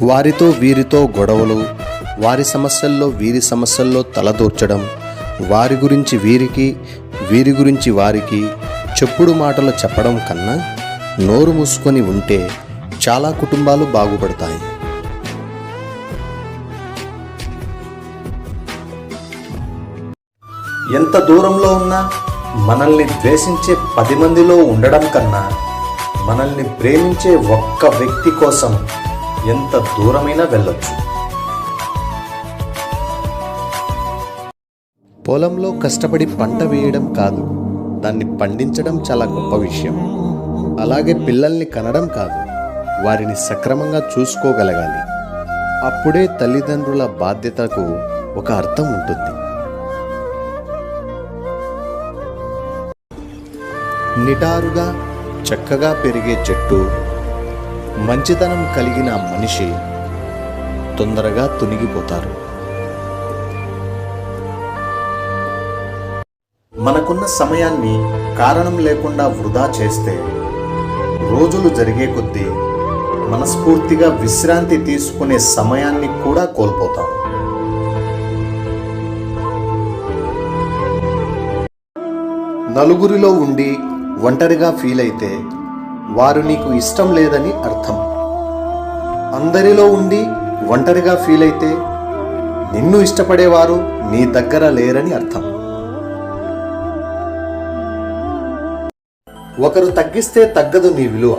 వారితో వీరితో గొడవలు, వారి సమస్యల్లో వీరి సమస్యల్లో తలదూర్చడం, వారి గురించి వీరికి, వీరి గురించి వారికి చెప్పుడు మాటలు చెప్పడం కన్నా నోరు మూసుకొని ఉంటే చాలా కుటుంబాలు బాగుపడతాయి. ఎంత దూరంలో ఉన్నా మనల్ని ద్వేషించే 10 మందిలో ఉండడం కన్నా మనల్ని ప్రేమించే ఒక్క వ్యక్తి కోసం ఎంత దూరమైనా వెళ్ళొచ్చు. పొలంలో కష్టపడి పంట వేయడం కాదు, దాన్ని పండించడం చాలా గొప్ప విషయం. అలాగే పిల్లల్ని కనడం కాదు, వారిని సక్రమంగా చూసుకోగలగాలి. అప్పుడే తల్లిదండ్రుల బాధ్యతకు ఒక అర్థం ఉంటుంది. నిటారుగా చక్కగా పెరిగే చెట్టు, మంచితనం కలిగిన మనిషి తొందరగా తునిగిపోతారు. మనకున్న సమయాన్ని కారణం లేకుండా వృధా చేస్తే రోజులు జరిగే కొద్దీ మనస్ఫూర్తిగా విశ్రాంతి తీసుకునే సమయాన్ని కూడా కోల్పోతాం. నలుగురిలో ఉండి ఒంటరిగా ఫీల్ అయితే వారు నీకు ఇష్టం లేదని అర్థం. అందరిలో ఉండి ఒంటరిగా ఫీల్ అయితే నిన్ను ఇష్టపడేవారు నీ దగ్గర లేరని అర్థం. ఒకరు తగ్గిస్తే తగ్గదు నీ విలువ,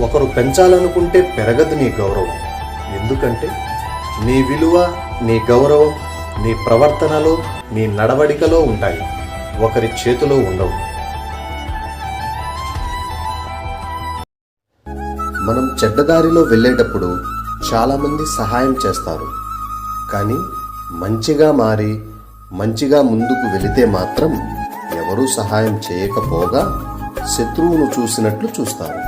ఒకరు పెంచాలనుకుంటే పెరగదు నీ గౌరవం. ఎందుకంటే నీ విలువ, నీ గౌరవం నీ ప్రవర్తనలో, నీ నడవడికలో ఉంటాయి, ఒకరి చేతిలో ఉండవు. మనం చెడ్డదారిలో వెళ్ళేటప్పుడు చాలామంది సహాయం చేస్తారు, కానీ మంచిగా మారి మంచిగా ముందుకు వెళితే మాత్రం ఎవరూ సహాయం చేయకపోగా శత్రువును చూసినట్లు చూస్తారు.